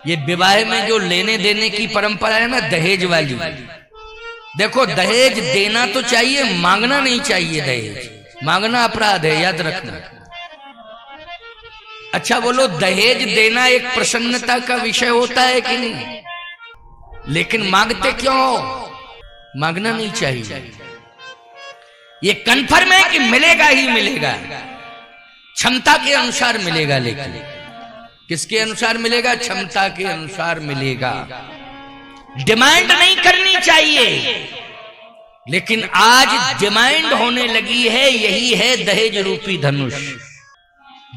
ये विवाह में जो लेने देने की परंपरा है ना, दहेज वाली, देखो दहेज देना तो चाहिए, मांगना नहीं चाहिए। दहेज मांगना अपराध है, याद रखना। अच्छा बोलो, दहेज देना एक प्रसन्नता का विषय होता है कि नहीं? लेकिन मांगते क्यों हो? मांगना नहीं चाहिए। ये कन्फर्म है कि मिलेगा ही मिलेगा, क्षमता के अनुसार मिलेगा। लेकिन किसके अनुसार मिलेगा? क्षमता के अनुसार मिलेगा। डिमांड नहीं करनी चाहिए, लेकिन आज डिमांड होने लगी है। यही है दहेज रूपी धनुष।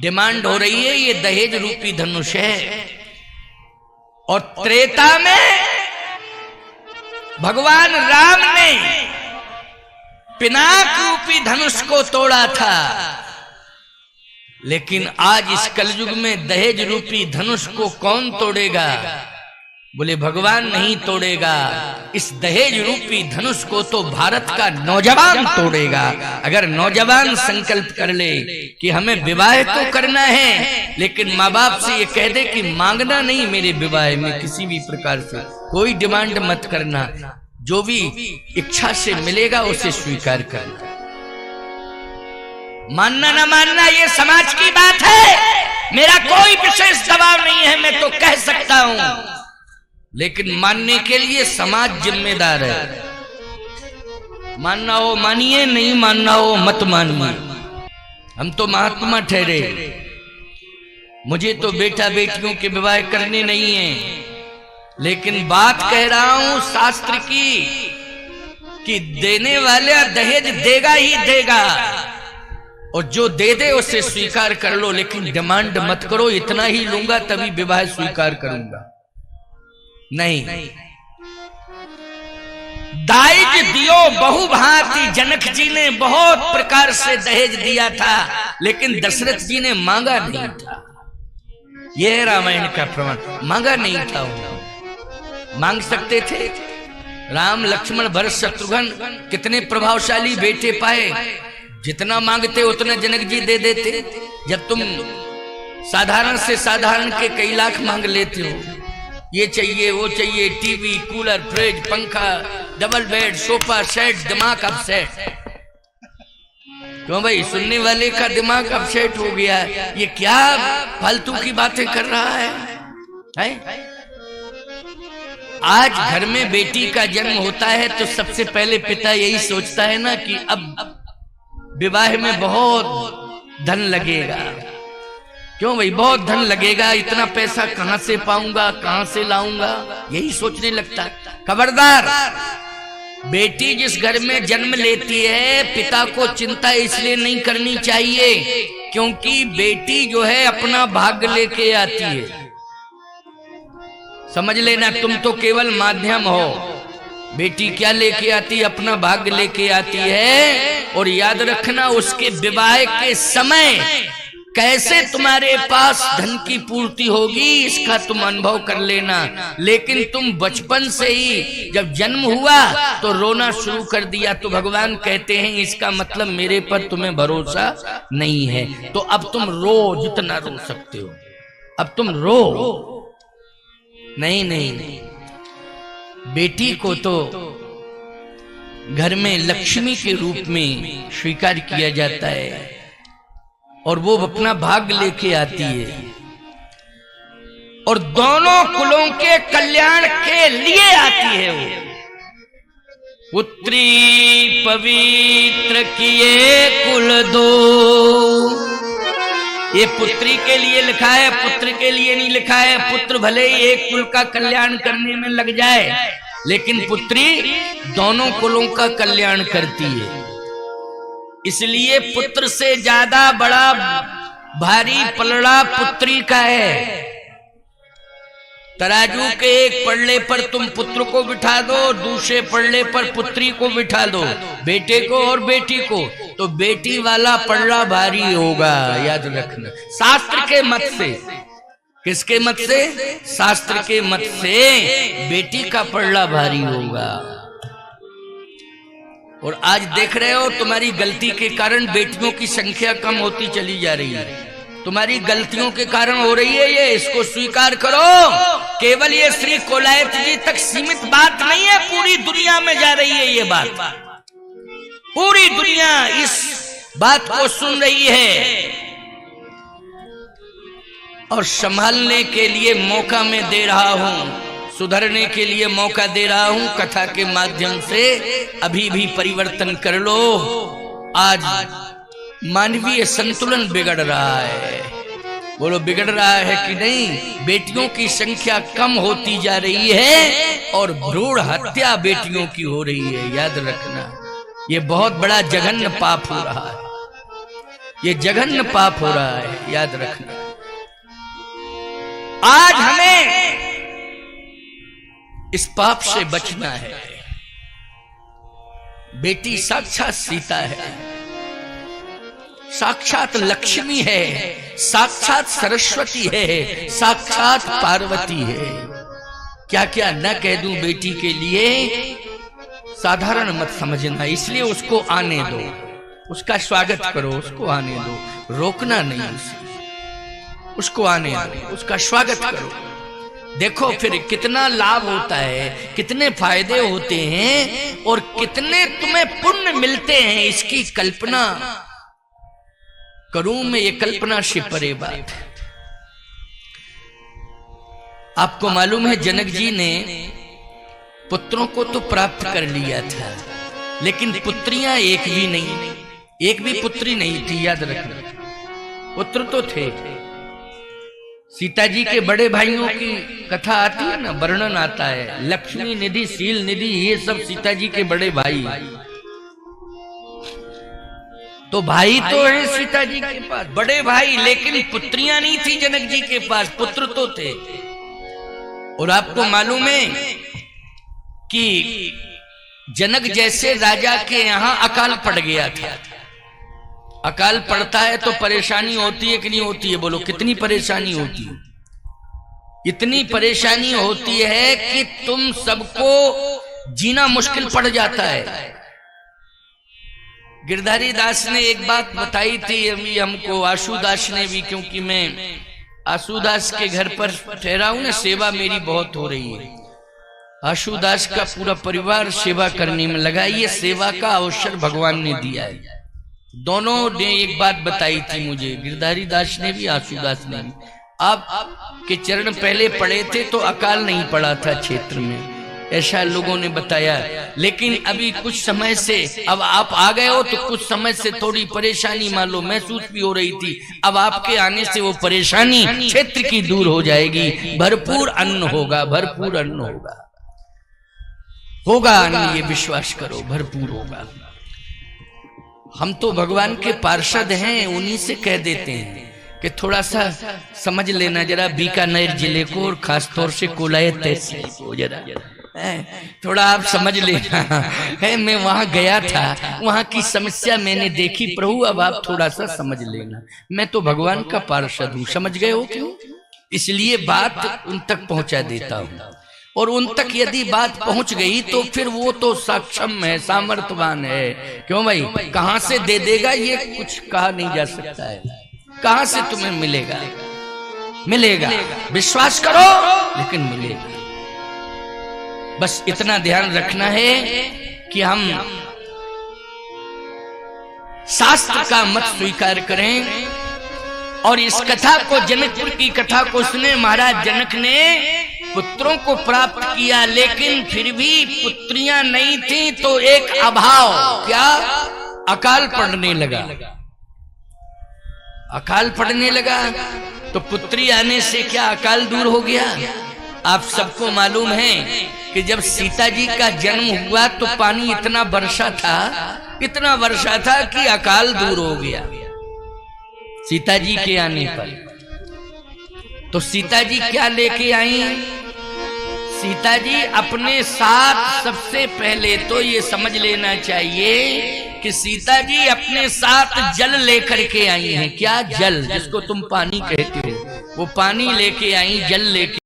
डिमांड हो रही है, ये दहेज रूपी धनुष है। और त्रेता में भगवान राम ने पिनाक रूपी धनुष को तोड़ा था, लेकिन आज इस कलयुग में दहेज रूपी धनुष को कौन तोड़ेगा? बोले भगवान नहीं तोड़ेगा। इस दहेज रूपी धनुष को तो भारत का नौजवान तोड़ेगा। अगर नौजवान संकल्प कर ले कि हमें विवाह तो करना है, लेकिन माँ बाप से ये कह दे कि मांगना नहीं, मेरे विवाह में किसी भी प्रकार से कोई डिमांड मत करना, जो भी इच्छा से मिलेगा उसे स्वीकार करना। मानना ना मानना ये समाज की बात है, मेरा कोई विशेष दबाव नहीं है, मैं तो कह सकता हूं। लेकिन मानने के लिए समाज जिम्मेदार है। मानना हो मानिए, नहीं मानना हो मत मानिए। हम तो महात्मा ठहरे, मुझे तो बेटा बेटियों के विवाह करने नहीं है, लेकिन बात कह रहा हूं शास्त्र की कि देने वाला दहेज देगा ही देगा, और जो दे दे उसे स्वीकार कर लो, लेकिन डिमांड मत करो इतना ही लूंगा तभी विवाह स्वीकार करूंगा। नहीं, दाइज दियो बहुभांति, जनक जी ने बहुत प्रकार से दहेज दिया था, लेकिन दशरथ जी ने मांगा नहीं था। यह है रामायण का प्रमाण। मांगा नहीं था उन्होंने। मांग सकते थे। राम लक्ष्मण भरत शत्रुघ्न कितने प्रभावशाली बेटे पाए, जितना मांगते उतना जनक जी दे देते। जब तुम साधारण से साधारण के कई लाख मांग लेते हो, ये चाहिए वो चाहिए, टीवी, कूलर, फ्रिज, पंखा, डबल बेड, सोफा सेट, दिमाग अपसेट। क्यों भाई? सुनने वाले का दिमाग अपसेट हो गया। ये क्या फालतू की बातें कर रहा है? आज घर में बेटी का जन्म होता है तो सबसे पहले पिता यही सोचता है ना कि अब विवाह में बहुत धन लगेगा। क्यों भाई? बहुत धन लगेगा, इतना पैसा कहां से पाऊंगा, कहां से लाऊंगा, यही सोचने लगता। खबरदार, बेटी जिस घर में जन्म लेती है, पिता को चिंता इसलिए नहीं करनी चाहिए क्योंकि बेटी जो है अपना भाग्य लेके आती है। समझ लेना, तुम तो केवल माध्यम हो। बेटी क्या लेके आती है? अपना भाग्य लेके आती है। और याद रखना, उसके विवाह के समय कैसे तुम्हारे पास धन की पूर्ति होगी इसका तुम अनुभव कर लेना। लेकिन तुम बचपन से ही जब जन्म हुआ तो रोना शुरू कर दिया, तो भगवान कहते हैं इसका मतलब मेरे पर तुम्हें भरोसा नहीं है। तो अब तुम रो, जितना रो सकते हो अब तुम रो। नहीं नहीं नहीं, बेटी को तो घर में लक्ष्मी के रूप में स्वीकार किया जाता है और वो अपना भाग्य लेके आती है और दोनों कुलों के कल्याण के लिए आती है। वो पुत्री पवित्र किए कुल दो, ये पुत्री के लिए लिखा है, पुत्र के लिए नहीं लिखा है। पुत्र भले ही एक कुल का कल्याण करने में लग जाए, लेकिन पुत्री दोनों कुलों का कल्याण करती है। इसलिए पुत्र से ज्यादा बड़ा भारी पलड़ा पुत्री का है। तराजू के एक पल्ले पर तुम पुत्र को बिठा दो, दूसरे पल्ले पर पुत्री को बिठा दो, बेटे को और बेटी को, तो बेटी वाला पल्ला भारी होगा। याद रखना, शास्त्र के मत से। किसके मत से? शास्त्र के मत से बेटी का पल्ला भारी होगा। और आज देख रहे हो, तुम्हारी गलती के कारण बेटियों की संख्या कम होती चली जा रही है। तुम्हारी गलतियों के कारण हो रही है ये, इसको स्वीकार करो केवल ये श्री कोलायत जी तक सीमित बात नहीं है, पूरी दुनिया में जा रही है ये बात। पूरी दुनिया इस बात को सुन रही है और संभालने के लिए मौका मैं दे रहा हूं, सुधरने के लिए मौका दे रहा हूं। कथा के माध्यम से अभी भी परिवर्तन कर लो। आज मानवीय संतुलन बिगड़ रहा है, बोलो बिगड़ रहा है कि नहीं? बेटियों की संख्या कम होती जा रही है और भ्रूण हत्या बेटियों की हो रही है। याद रखना, ये बहुत बड़ा जघन्य पाप हो रहा है, ये जघन्य पाप हो रहा है, याद रखना। आज हमें इस पाप से बचना है। बेटी साक्षात सीता है, साक्षात लक्ष्मी है, साक्षात सरस्वती है, साक्षात पार्वती है। क्या क्या न कह दूं बेटी के लिए, साधारण मत समझना। इसलिए उसको आने दो, उसका स्वागत करो, उसको आने दो, रोकना नहीं उसे, उसको आने दो, उसका स्वागत करो। देखो फिर कितना लाभ होता है, कितने फायदे होते हैं और कितने तुम्हें पुण्य मिलते हैं, इसकी कल्पना करूं मैं, ये कल्पना से परे बात है। आपको मालूम है जनक जी ने पुत्रों को तो प्राप्त कर लिया था, लेकिन पुत्रियां एक भी नहीं, एक भी पुत्री नहीं थी। याद रखना, पुत्र तो थे। सीता जी के बड़े भाइयों की कथा आती है ना, वर्णन आता है, लक्ष्मी निधि, शील निधि, ये सब सीता जी के बड़े भाई। तो भाई तो है सीता जी के पास, बड़े भाई, लेकिन पुत्रियां नहीं थी जनक जी के पास, पुत्र तो थे। और आपको मालूम है कि जनक जैसे राजा के यहां अकाल पड़ गया था। अकाल पड़ता है तो परेशानी होती है कि नहीं होती है? बोलो कितनी परेशानी होती है? इतनी परेशानी होती है कि तुम सबको जीना मुश्किल पड़ जाता है। गिरधारी दास ने एक बात बताई थी अभी हमको, आशुदास ने भी, क्योंकि मैं आशुदास के घर पर ठहरा हूं ना, सेवा मेरी बहुत हो रही है। आशुदास का पूरा परिवार सेवा करने में लगा, ये सेवा का अवसर भगवान ने दिया है। दोनों ने एक बात बताई थी मुझे, गिरधारी दास ने भी, आशुदास ने भी। आप के चरण पहले पड़े थे तो अकाल नहीं पड़ा था क्षेत्र में, ऐसा लोगों ने बताया। लेकिन अभी कुछ समय से, अब आप आ गए हो तो कुछ समय से थोड़ी परेशानी मान लो महसूस भी हो रही थी। अब आपके आने से वो परेशानी क्षेत्र की दूर हो जाएगी। भरपूर अन्न होगा, भरपूर अन्न होगा, होगा अन्न, ये विश्वास करो, भरपूर होगा। हम तो भगवान के पार्षद हैं, उन्हीं से कह देते हैं कि थोड़ा सा समझ लेना जरा बीकानेर जिले को, और खासतौर से कोलायत तहसील को जरा थोड़ा आप समझ लेना है। मैं वहां गया था, वहां की समस्या मैंने देखी प्रभु, अब आप थोड़ा सा समझ लेना। मैं तो भगवान का पार्षद हूं, समझ गए हो क्यों? इसलिए बात उन तक पहुंचा देता हूं, और उन तक यदि बात पहुंच गई तो फिर वो तो सक्षम है, सामर्थ्यवान है। क्यों भाई? कहां से दे देगा ये कुछ कहा नहीं जा सकता है, कहां से तुम्हें मिलेगा? मिलेगा, विश्वास करो, लेकिन मिलेगा। बस इतना ध्यान रखना है कि हम शास्त्र का मत स्वीकार करें। और इस कथा को, जनकपुर की कथा को सुने। महाराज जनक ने पुत्रों को प्राप्त किया, लेकिन फिर भी पुत्रियां नहीं थी, तो एक अभाव, क्या? अकाल पड़ने लगा। अकाल पड़ने लगा तो पुत्री आने से क्या अकाल दूर हो गया? आप सबको मालूम है कि जब सीता जी का जन्म हुआ तो पानी इतना वर्षा था, इतना वर्षा था कि अकाल दूर हो गया सीता जी के आने पर। तो सीता जी क्या लेके आई? सीता जी अपने साथ, सबसे पहले तो ये समझ लेना चाहिए कि सीता जी अपने साथ जल लेकर के आई हैं। क्या? जल, जिसको तुम पानी कहते हो, वो पानी लेके आई, जल लेके